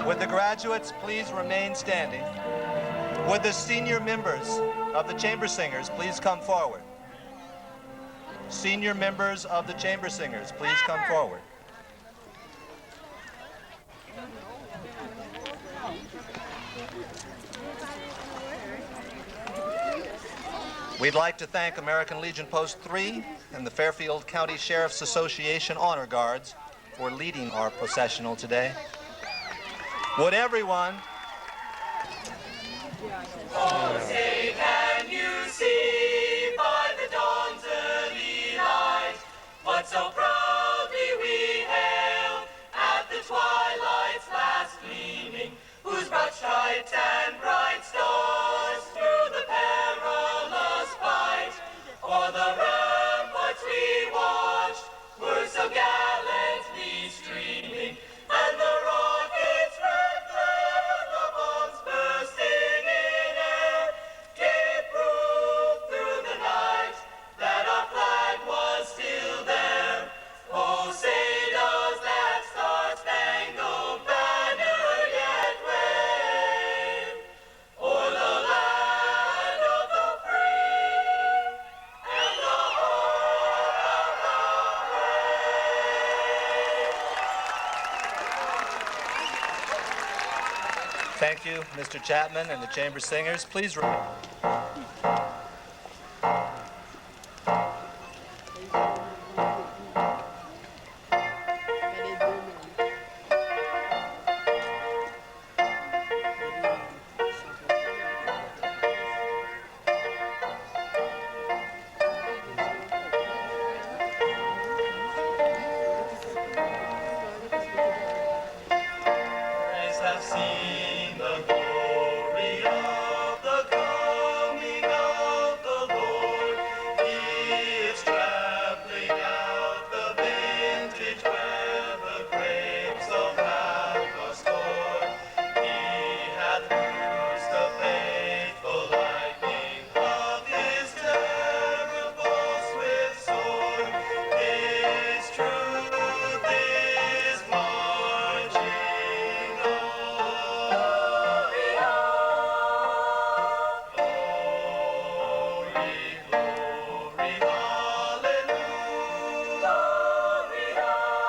Would the graduates please remain standing? Would the senior members of the chamber singers please come forward? Senior members of the chamber singers, please come forward. We'd like to thank American Legion Post 3 and the Fairfield County Sheriff's Association Honor Guards for leading our processional today. Would everyone... Oh, say can you see by the dawn's early light what so proudly we hailed at the twilight's last gleaming, whose broad stripes and bright stars through the perilous fight o'er the ramparts we watched were so gallantly streaming, and the rockets' red glare, the bombs bursting in air, gave proof through the night that our flag was still there. Oh, say does that star-spangled banner yet wave o'er the land of the free and the home of the brave. Thank you, Mr. Chapman and the chamber singers. Please remain. Eyes have seen the glory of the coming of the Lord. He is trampling out the vintage where the grapes of wrath are stored. He hath loosed the faithful lightning of his terrible swift sword. His truth is marching on. Glory, glory, hallelujah. Glory, hallelujah.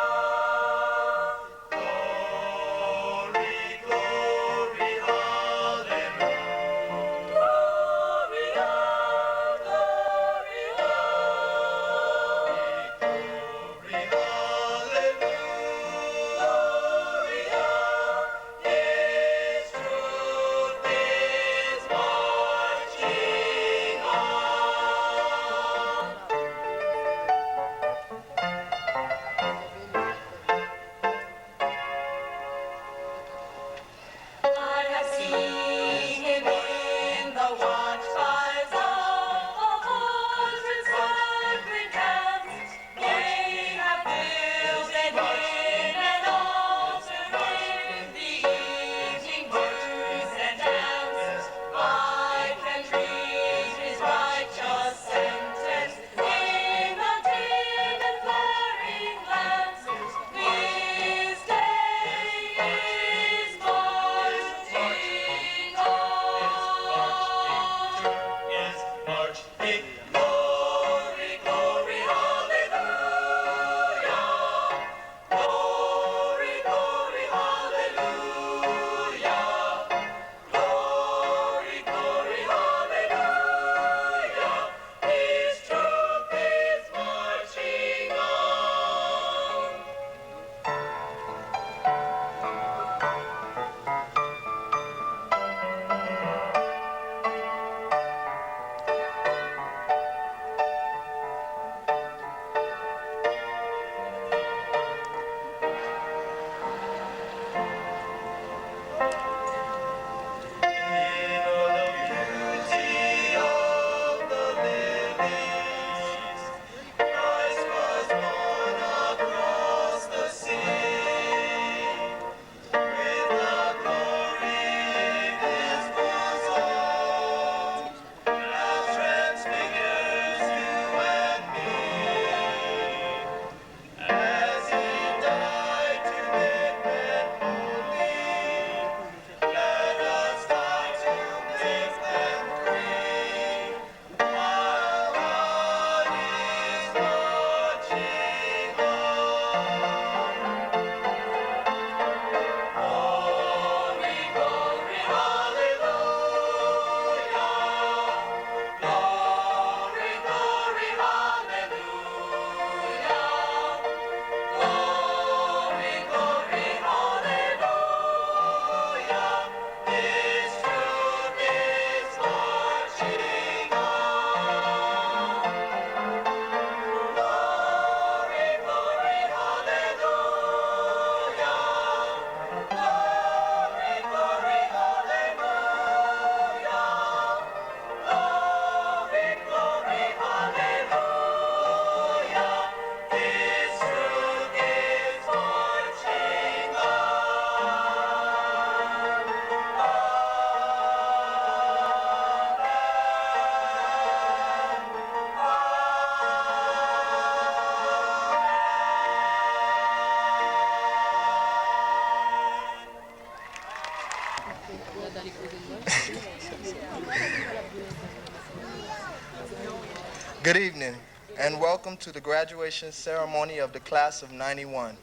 Good evening, and welcome to the graduation ceremony of the class of 91.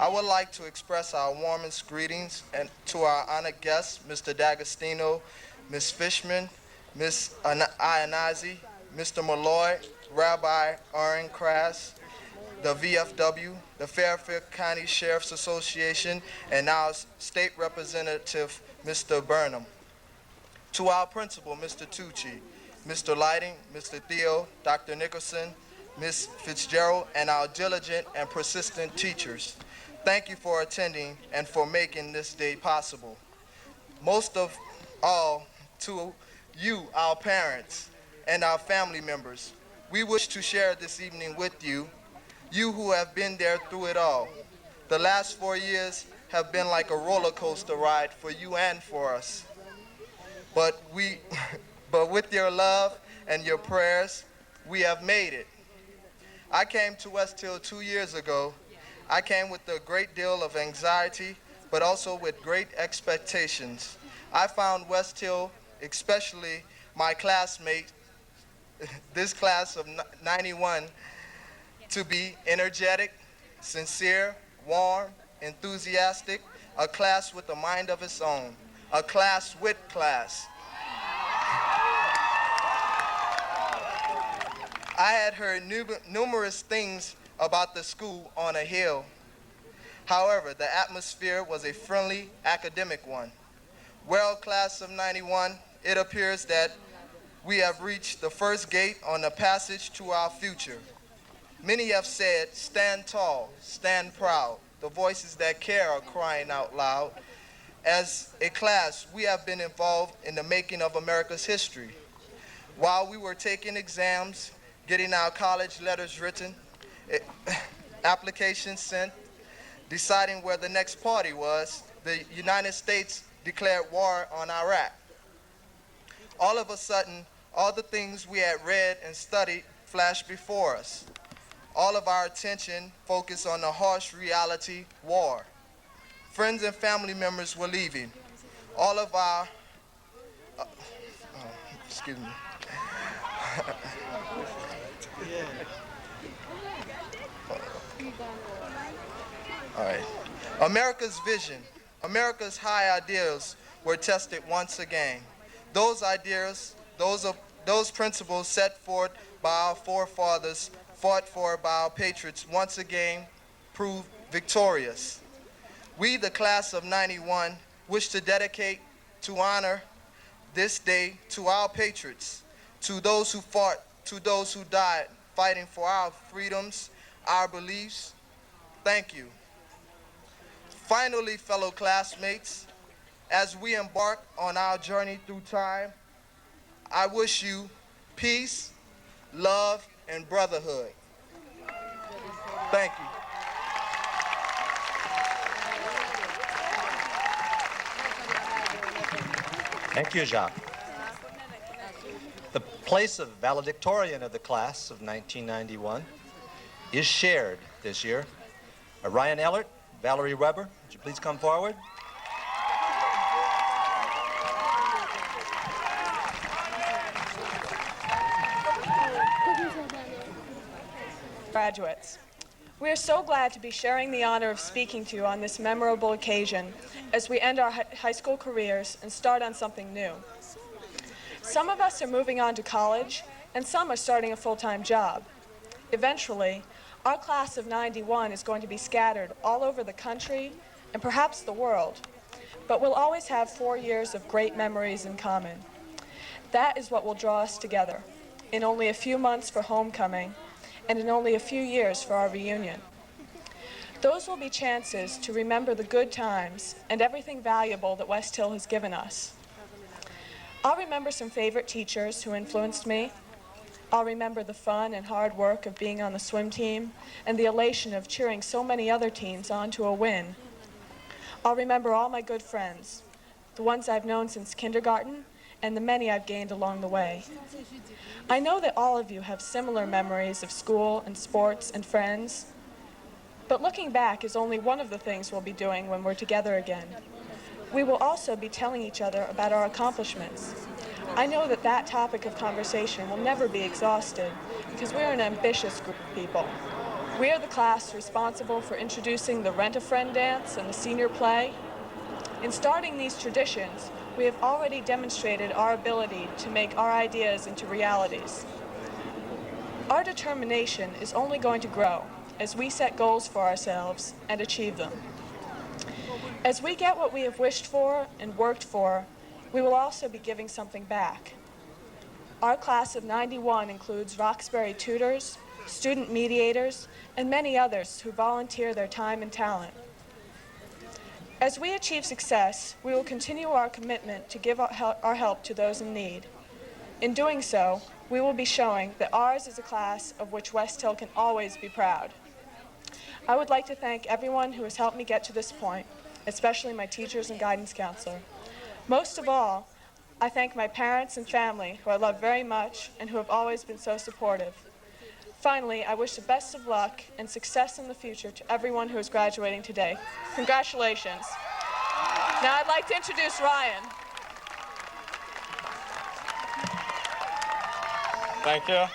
I would like to express our warmest greetings to our honored guests, Mr. D'Agostino, Ms. Fishman, Ms. Ianazi, Mr. Malloy, Rabbi Aaron Crass, the VFW, the Fairfield County Sheriff's Association, and our state representative, Mr. Burnham. To our principal, Mr. Tucci, Mr. Lighting, Mr. Theo, Dr. Nicholson, Ms. Fitzgerald, and our diligent and persistent teachers, thank you for attending and for making this day possible. Most of all, to you, our parents, and our family members, we wish to share this evening with you, you who have been there through it all. The last 4 years have been like a roller coaster ride for you and for us. But with your love and your prayers, we have made it. I came to Westhill 2 years ago. I came with a great deal of anxiety, but also with great expectations. I found Westhill, especially my classmates, this class of 91, to be energetic, sincere, warm, enthusiastic, a class with a mind of its own, a class with class. I had heard numerous things about the school on a hill. However, the atmosphere was a friendly academic one. Well, class of 91, it appears that we have reached the first gate on the passage to our future. Many have said, stand tall, stand proud. The voices that care are crying out loud. As a class, we have been involved in the making of America's history. While we were taking exams, getting our college letters written, applications sent, deciding where the next party was, the United States declared war on Iraq. All of a sudden, all the things we had read and studied flashed before us. All of our attention focused on the harsh reality, war. Friends and family members were leaving. All of our, excuse me. All right. America's vision, America's high ideals were tested once again. Those ideas, those principles set forth by our forefathers, fought for by our patriots, once again proved victorious. We, the class of 91, wish to dedicate to honor this day to our patriots, to those who fought, to those who died, fighting for our freedoms, our beliefs. Thank you. Finally, fellow classmates, as we embark on our journey through time, I wish you peace, love, and brotherhood. Thank you. Thank you, Jacques. The place of valedictorian of the class of 1991 is shared this year. Ryan Ellert, Valerie Weber, would you please come forward? Graduates, we are so glad to be sharing the honor of speaking to you on this memorable occasion as we end our high school careers and start on something new. Some of us are moving on to college, and some are starting a full-time job. Eventually, our class of 91 is going to be scattered all over the country and perhaps the world, but we'll always have 4 years of great memories in common. That is what will draw us together, in only a few months for homecoming, and in only a few years for our reunion. Those will be chances to remember the good times and everything valuable that Westhill has given us. I'll remember some favorite teachers who influenced me. I'll remember the fun and hard work of being on the swim team and the elation of cheering so many other teams on to a win. I'll remember all my good friends, the ones I've known since kindergarten and the many I've gained along the way. I know that all of you have similar memories of school and sports and friends, but looking back is only one of the things we'll be doing when we're together again. We will also be telling each other about our accomplishments, I know that that topic of conversation will never be exhausted because we are an ambitious group of people. We are the class responsible for introducing the Rent-A-Friend dance and the senior play. In starting these traditions, we have already demonstrated our ability to make our ideas into realities. Our determination is only going to grow as we set goals for ourselves and achieve them. As we get what we have wished for and worked for, we will also be giving something back. Our class of '91 includes Roxbury tutors, student mediators, and many others who volunteer their time and talent. As we achieve success, we will continue our commitment to give our help to those in need. In doing so, we will be showing that ours is a class of which Westhill can always be proud. I would like to thank everyone who has helped me get to this point, especially my teachers and guidance counselor. Most of all, I thank my parents and family, who I love very much and who have always been so supportive. Finally, I wish the best of luck and success in the future to everyone who is graduating today. Congratulations. Now I'd like to introduce Ryan. Thank you.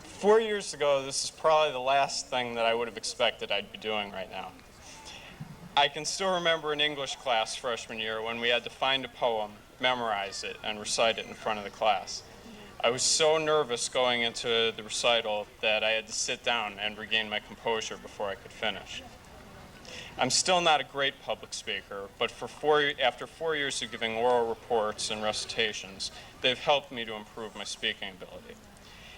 4 years ago, this is probably the last thing that I would have expected I'd be doing right now. I can still remember in English class freshman year when we had to find a poem, memorize it, and recite it in front of the class. I was so nervous going into the recital that I had to sit down and regain my composure before I could finish. I'm still not a great public speaker, but after 4 years of giving oral reports and recitations, they've helped me to improve my speaking ability.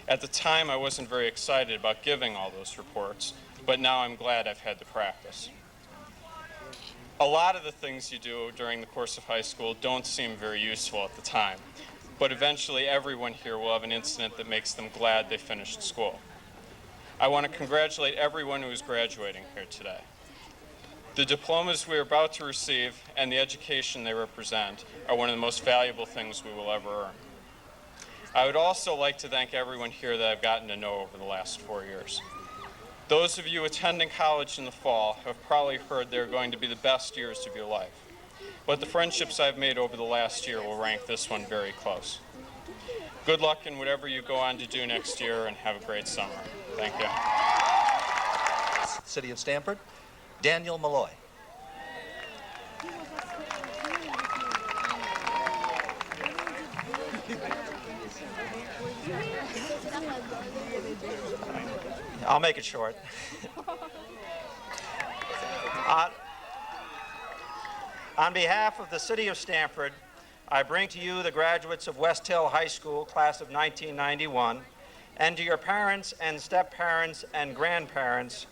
At the time, I wasn't very excited about giving all those reports, but now I'm glad I've had the practice. A lot of the things you do during the course of high school don't seem very useful at the time, but eventually everyone here will have an incident that makes them glad they finished school. I want to congratulate everyone who is graduating here today. The diplomas we are about to receive and the education they represent are one of the most valuable things we will ever earn. I would also like to thank everyone here that I've gotten to know over the last 4 years. Those of you attending college in the fall have probably heard they're going to be the best years of your life. But the friendships I've made over the last year will rank this one very close. Good luck in whatever you go on to do next year, and have a great summer. Thank you. City of Stamford, Daniel Malloy. I'll make it short. On behalf of the City of Stamford, I bring to you the graduates of Westhill High School, class of 1991, and to your parents and step-parents and grandparents,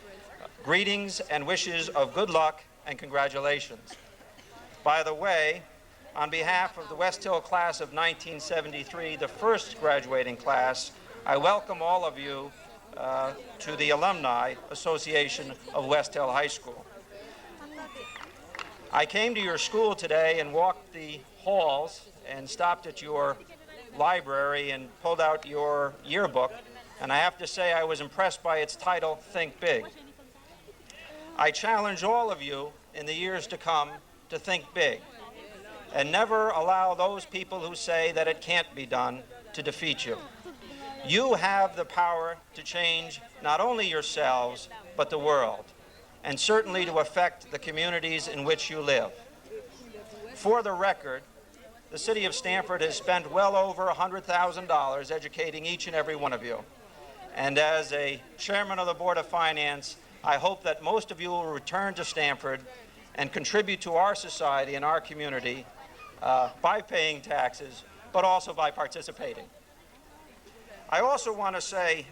greetings and wishes of good luck and congratulations. By the way, on behalf of the Westhill class of 1973, the first graduating class, I welcome all of you to the Alumni Association of Westhill High School. I came to your school today and walked the halls and stopped at your library and pulled out your yearbook, and I have to say I was impressed by its title, Think Big. I challenge all of you in the years to come to think big and never allow those people who say that it can't be done to defeat you. You have the power to change not only yourselves, but the world, and certainly to affect the communities in which you live. For the record, the City of Stamford has spent well over $100,000 educating each and every one of you. And as a chairman of the Board of Finance, I hope that most of you will return to Stamford and contribute to our society and our community by paying taxes, but also by participating. I also want to say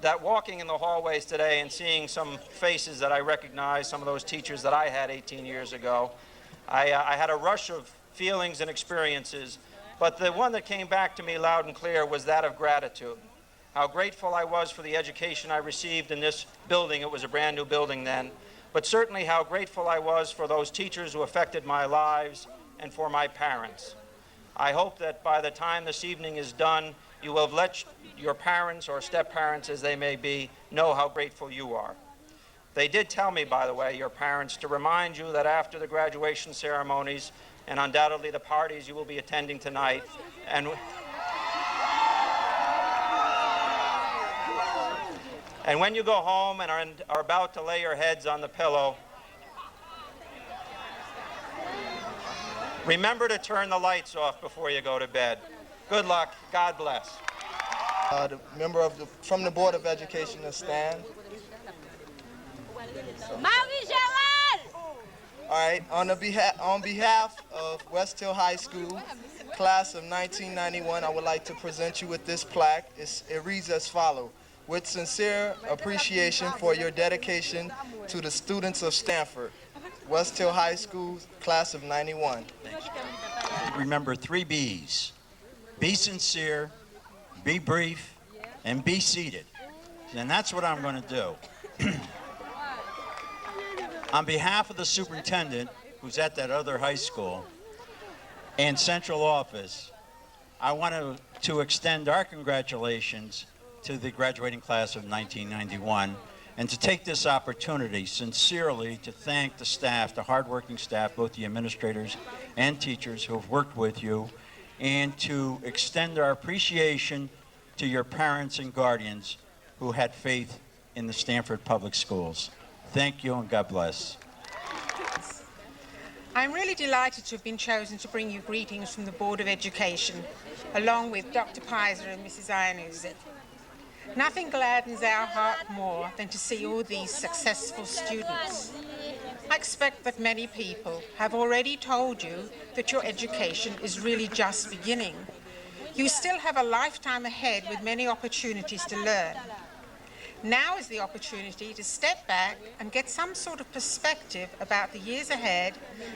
that walking in the hallways today and seeing some faces that I recognize, some of those teachers that I had 18 years ago, I had a rush of feelings and experiences, but the one that came back to me loud and clear was that of gratitude. How grateful I was for the education I received in this building. It was a brand new building then, but certainly how grateful I was for those teachers who affected my lives and for my parents. I hope that by the time this evening is done, you will have let your parents or step-parents, as they may be, know how grateful you are. They did tell me, by the way, your parents, to remind you that after the graduation ceremonies, and undoubtedly the parties you will be attending tonight. And when you go home and are about to lay your heads on the pillow, remember to turn the lights off before you go to bed. Good luck. God bless. The member from the Board of Education to stand. All right, on behalf of Westhill High School, class of 1991, I would like to present you with this plaque. It reads as follows: with sincere appreciation for your dedication to the students of Stamford, Westhill High School, class of 91. Remember 3 B's. Be sincere, be brief, and be seated. And that's what I'm going to do. On behalf of the superintendent, who's at that other high school, and central office, I want to extend our congratulations to the graduating class of 1991, and to take this opportunity sincerely to thank the staff, the hardworking staff, both the administrators and teachers who have worked with you, and to extend our appreciation to your parents and guardians who had faith in the Stamford Public Schools. Thank you and God bless. I'm really delighted to have been chosen to bring you greetings from the Board of Education, along with Dr. Pizer and Mrs. Iannuzzi. Nothing gladdens our heart more than to see all these successful students. I expect that many people have already told you that your education is really just beginning. You still have a lifetime ahead with many opportunities to learn. Now is the opportunity to step back and get some sort of perspective about the years ahead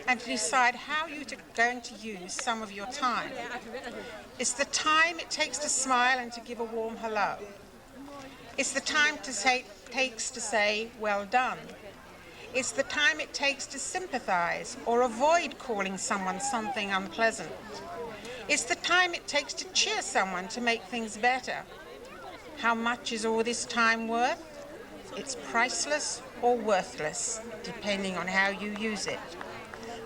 and to decide how you're going to use some of your time. It's the time it takes to smile and to give a warm hello. It's the time takes to say, well done. It's the time it takes to sympathize or avoid calling someone something unpleasant. It's the time it takes to cheer someone to make things better. How much is all this time worth? It's priceless or worthless, depending on how you use it.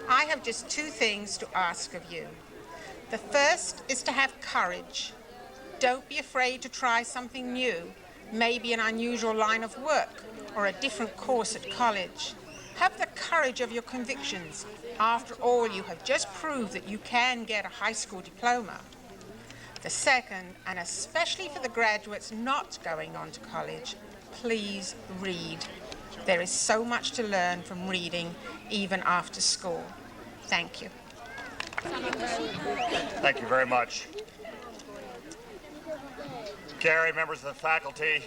I have just 2 things to ask of you. The first is to have courage. Don't be afraid to try something new, maybe an unusual line of work or a different course at college. Have the courage of your convictions. After all, you have just proved that you can get a high school diploma. The second, and especially for the graduates not going on to college, please read. There is so much to learn from reading, even after school. Thank you. Thank you very much. Gary, members of the faculty,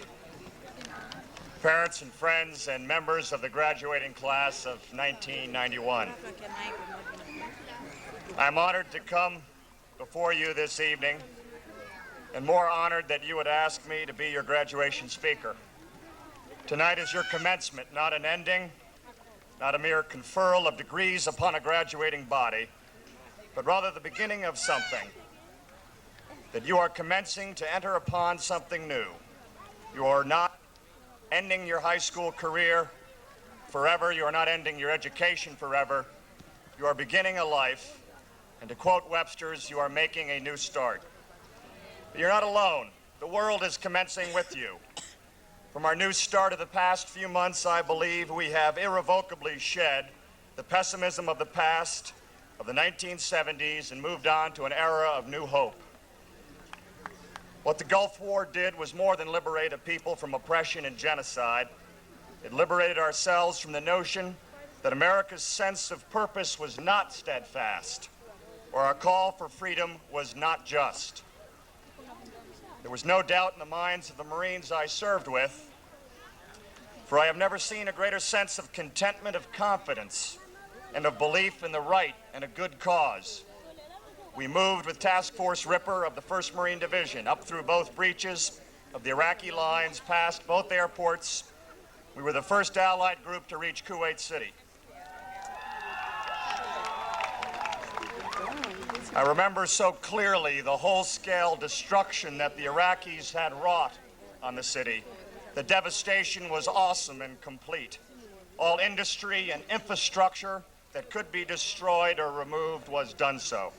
parents and friends, and members of the graduating class of 1991. I'm honored to come before you this evening, and more honored that you would ask me to be your graduation speaker. Tonight is your commencement, not an ending, not a mere conferral of degrees upon a graduating body, but rather the beginning of something, that you are commencing to enter upon something new. You are not ending your high school career forever. You are not ending your education forever. You are beginning a life, and to quote Webster's, you are making a new start. But you're not alone. The world is commencing with you. From our new start of the past few months, I believe we have irrevocably shed the pessimism of the past, of the 1970s, and moved on to an era of new hope. What the Gulf War did was more than liberate a people from oppression and genocide. It liberated ourselves from the notion that America's sense of purpose was not steadfast, or our call for freedom was not just. There was no doubt in the minds of the Marines I served with, for I have never seen a greater sense of contentment, of confidence, and of belief in the right and a good cause. We moved with Task Force Ripper of the 1st Marine Division up through both breaches of the Iraqi lines, past both airports. We were the first Allied group to reach Kuwait City. I remember so clearly the whole-scale destruction that the Iraqis had wrought on the city. The devastation was awesome and complete. All industry and infrastructure that could be destroyed or removed was done so.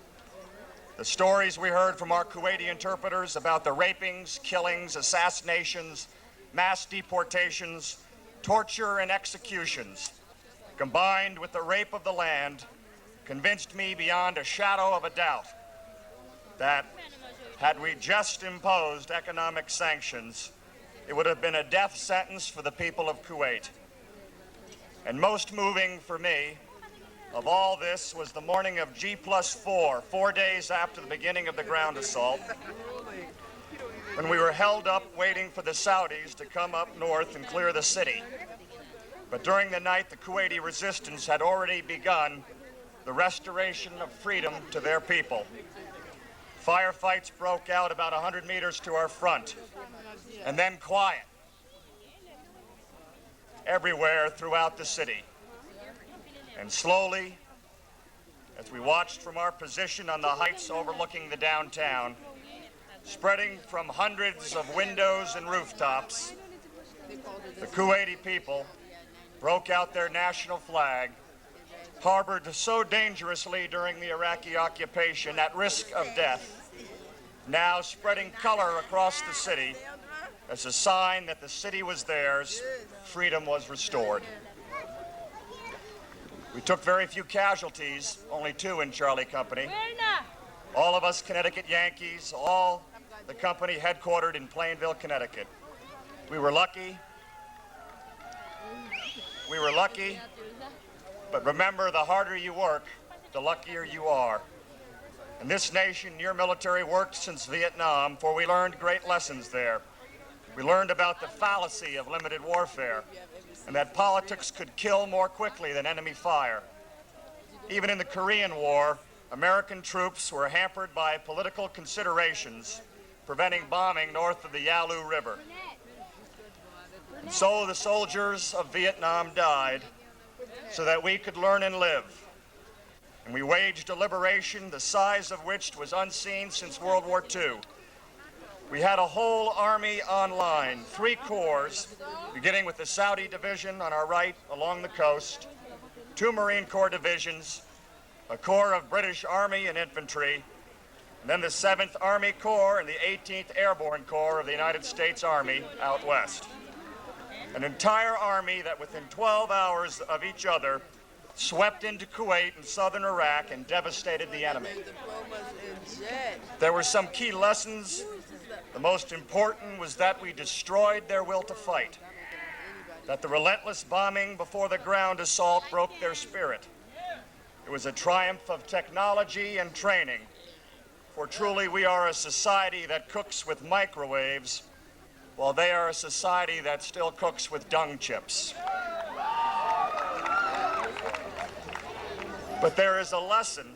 The stories we heard from our Kuwaiti interpreters about the rapings, killings, assassinations, mass deportations, torture, and executions, combined with the rape of the land, convinced me beyond a shadow of a doubt that had we just imposed economic sanctions, it would have been a death sentence for the people of Kuwait. And most moving for me of all this was the morning of G+4, 4 days after the beginning of the ground assault, when we were held up waiting for the Saudis to come up north and clear the city. But during the night, the Kuwaiti resistance had already begun the restoration of freedom to their people. Firefights broke out about 100 meters to our front, and then quiet everywhere throughout the city. And slowly, as we watched from our position on the heights overlooking the downtown, spreading from hundreds of windows and rooftops, the Kuwaiti people broke out their national flag, harbored so dangerously during the Iraqi occupation at risk of death, now spreading color across the city as a sign that the city was theirs, freedom was restored. We took very few casualties, only 2 in Charlie Company. All of us Connecticut Yankees, all the company headquartered in Plainville, Connecticut. We were lucky, but remember, the harder you work, the luckier you are. In this nation, your military worked since Vietnam, for we learned great lessons there. We learned about the fallacy of limited warfare, and that politics could kill more quickly than enemy fire. Even in the Korean War, American troops were hampered by political considerations, preventing bombing north of the Yalu River. And so the soldiers of Vietnam died so that we could learn and live. And we waged a liberation the size of which was unseen since World War II. We had a whole army online, 3 corps, beginning with the Saudi division on our right along the coast, 2 Marine Corps divisions, a corps of British Army and infantry, and then the 7th Army Corps and the 18th Airborne Corps of the United States Army out west. An entire army that within 12 hours of each other swept into Kuwait and southern Iraq and devastated the enemy. There were some key lessons. The most important was that we destroyed their will to fight, that the relentless bombing before the ground assault broke their spirit. It was a triumph of technology and training, for truly we are a society that cooks with microwaves, while they are a society that still cooks with dung chips. But there is a lesson.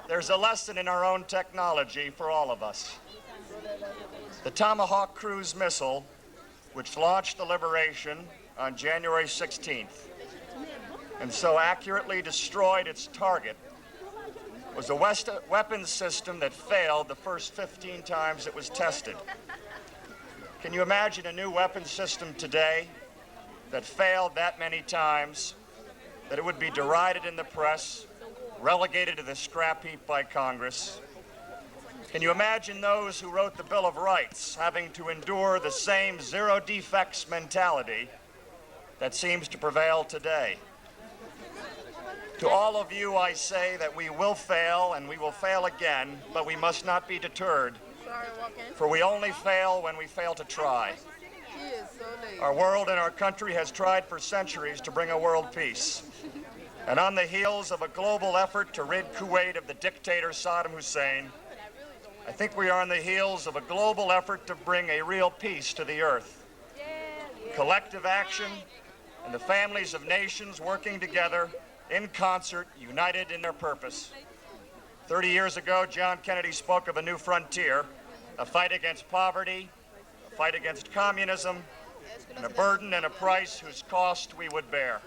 There's a lesson in our own technology for all of us. The Tomahawk cruise missile, which launched the Liberation on January 16th, and so accurately destroyed its target, was a weapons system that failed the first 15 times it was tested. Can you imagine a new weapons system today that failed that many times, that it would be derided in the press, relegated to the scrap heap by Congress? Can you imagine those who wrote the Bill of Rights having to endure the same zero defects mentality that seems to prevail today? To all of you, I say that we will fail and we will fail again, but we must not be deterred, for we only fail when we fail to try. Our world and our country has tried for centuries to bring a world peace. And on the heels of a global effort to rid Kuwait of the dictator Saddam Hussein, I think we are on the heels of a global effort to bring a real peace to the earth. Collective action and the families of nations working together in concert, united in their purpose. 30 years ago, John Kennedy spoke of a new frontier, a fight against poverty, a fight against communism, and a burden and a price whose cost we would bear.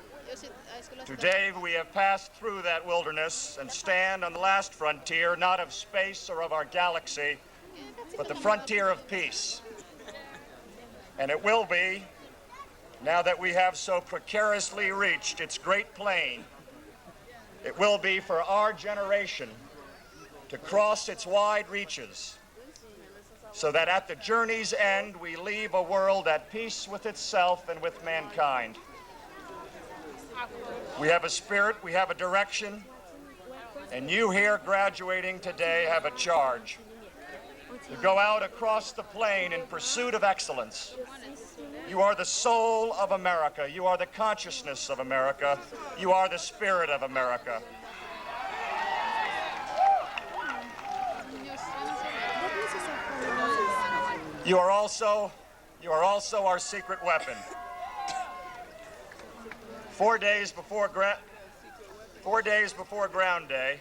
Today, we have passed through that wilderness and stand on the last frontier, not of space or of our galaxy, but the frontier of peace. And it will be, now that we have so precariously reached its great plain, It will be for our generation to cross its wide reaches so that at the journey's end we leave a world at peace with itself and with mankind. We have a spirit, we have a direction, and you here graduating today have a charge to go out across the plain in pursuit of excellence. You are the soul of America. You are the consciousness of America. You are the spirit of America. You are also our secret weapon. 4 days before Ground Day,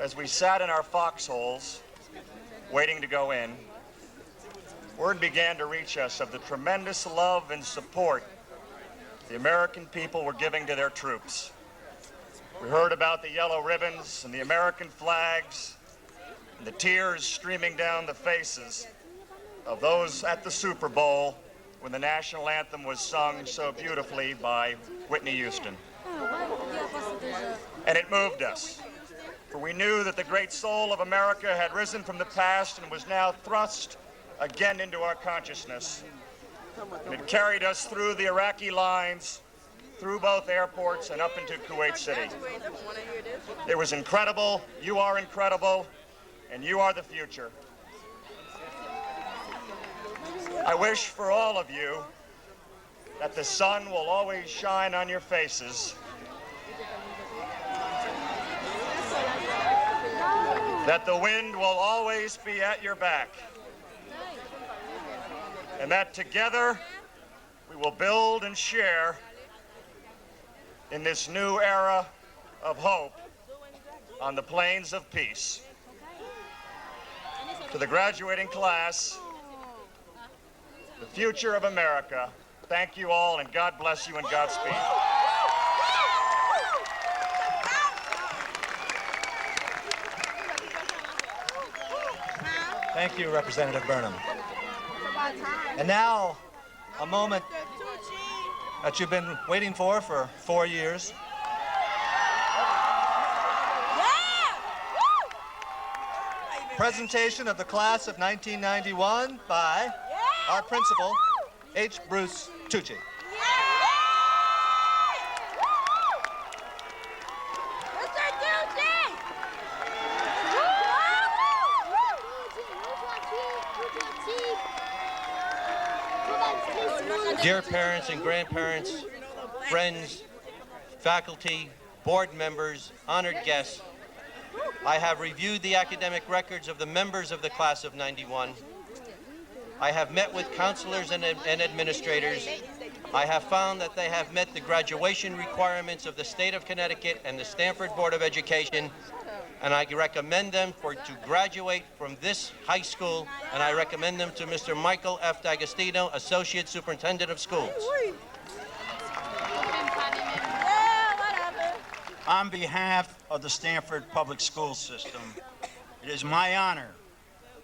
as we sat in our foxholes waiting to go in, word began to reach us of the tremendous love and support the American people were giving to their troops. We heard about the yellow ribbons and the American flags and the tears streaming down the faces of those at the Super Bowl when the national anthem was sung so beautifully by Whitney Houston. And it moved us, for we knew that the great soul of America had risen from the past and was now thrust again into our consciousness. And it carried us through the Iraqi lines, through both airports and up into Kuwait City. It was incredible, you are incredible, and you are the future. I wish for all of you that the sun will always shine on your faces, that the wind will always be at your back, and that together we will build and share in this new era of hope on the plains of peace. To the graduating class, the future of America, thank you all, and God bless you and Godspeed. Thank you, Representative Burnham. And now, a moment that you've been waiting for 4 years. Presentation of the class of 1991 by our principal, H. Bruce Tucci. Dear parents and grandparents, friends, faculty, board members, honored guests, I have reviewed the academic records of the members of the class of 91. I have met with counselors and administrators. I have found that they have met the graduation requirements of the state of Connecticut and the Stamford Board of Education, and I recommend them to graduate from this high school, and I recommend them to Mr. Michael F. D'Agostino, Associate Superintendent of Schools. On behalf of the Stamford Public School System, it is my honor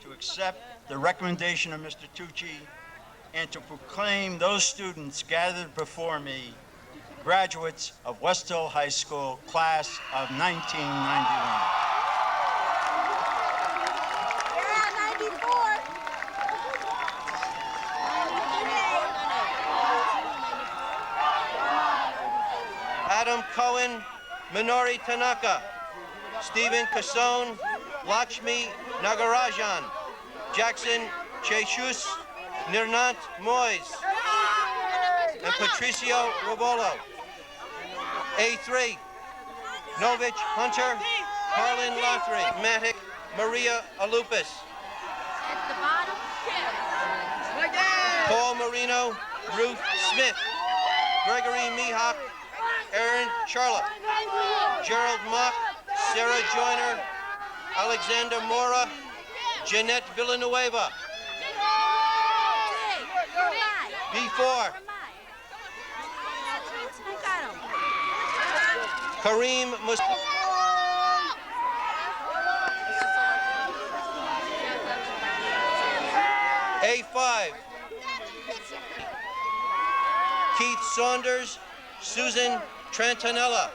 to accept the recommendation of Mr. Tucci and to proclaim those students gathered before me graduates of Westhill High School, class of 1991. Adam Cohen, Minori Tanaka, Stephen Casone, Lakshmi Nagarajan, Jackson Cheshus, Nirnant Moyes, and Patricio Robolo. A3, Novich Hunter, Carlin Lothry, Matic Maria Alupis. Paul Marino, Ruth Smith, Gregory Mihawk, Aaron Charlotte, Gerald Mock, Sarah Joyner, Alexander Mora, Jeanette Villanueva. B4, Kareem Mustafa. A5, Keith Saunders, Susan Trantanella.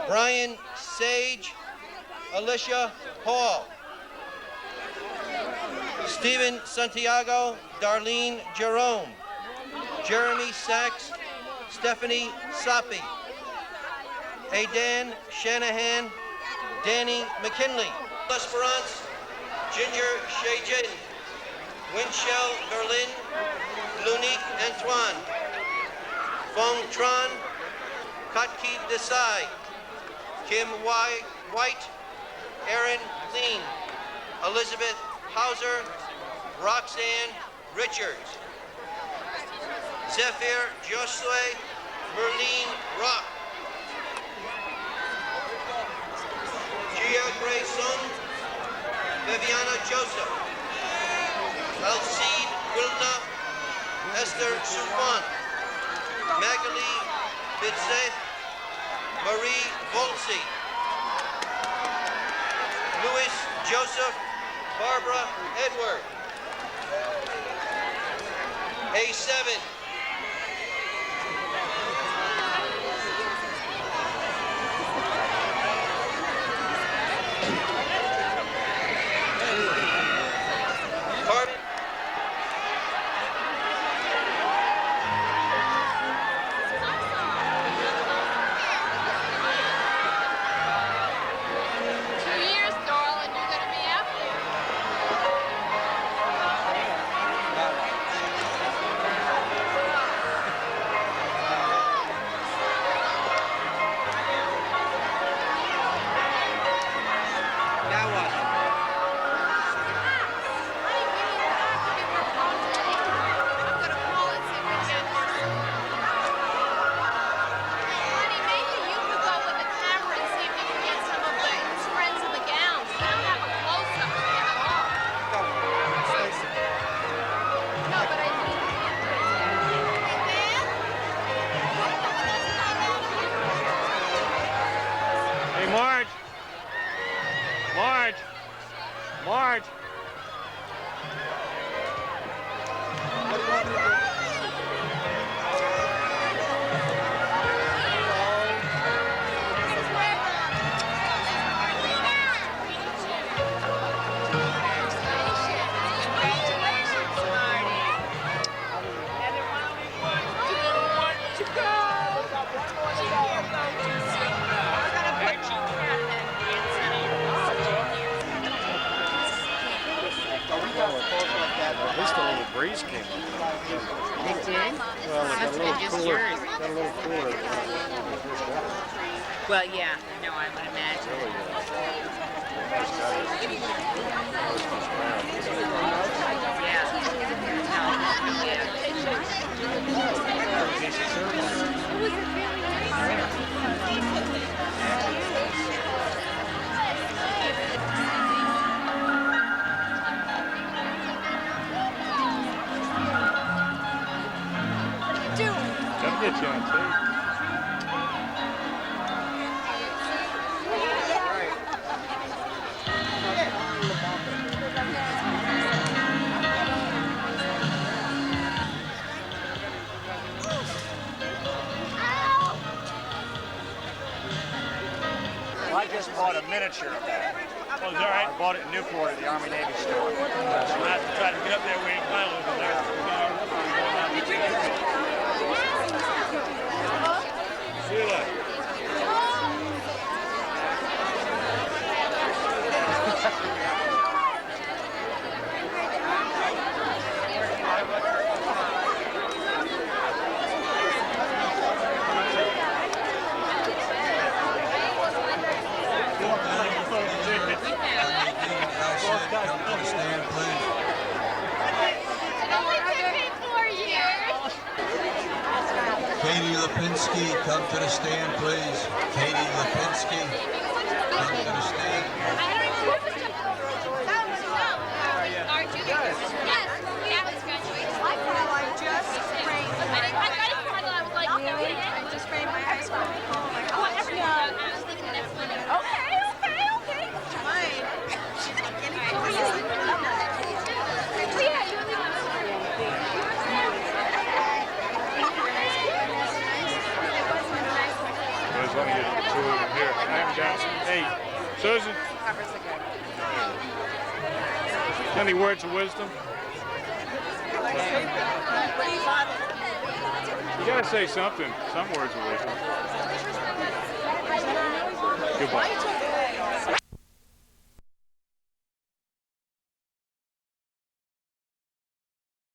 Brian Sage, Alicia Hall. Stephen Santiago, Darlene Jerome. Jeremy Sachs, Stephanie Sapi. Aidan Shanahan, Danny McKinley. Esperance, Ginger Shejin. Winchell Berlin, Lunique Antoine. Fong Tran, Katki Desai. Kim White, Aaron Lean. Elizabeth Hauser, Roxanne Richards. Zephyr Josue, Merlene Rock. Gia Gray Sun, Viviana Joseph. Alcide Wilna, Esther Surfan. Magali Bitzeth, Marie Volsi. Louis Joseph, Barbara Edward. A7. Carbon. Marge! At least a little breeze came up. It did? Well, it got a little just cooler. yours. Got a little cooler. Well, yeah, no, I would imagine. Gotta get you on tape. I just bought a miniature of that. Oh, is that right? I bought it in Newport at the Army Navy store. So I have to try to get up there where you finally over there. See you later. Katie Lipinski, come to the stand, please. Katie Lipinski, come to the stand. Our junior. Yes, that was graduation. I thought I just framed. I was like, I just framed my high school. Oh, I never knew. I was thinking that's funny. Okay. Fine. Yeah, you really want to. Susan, Covers the good. any words of wisdom? You gotta say something. Some words of wisdom. Goodbye.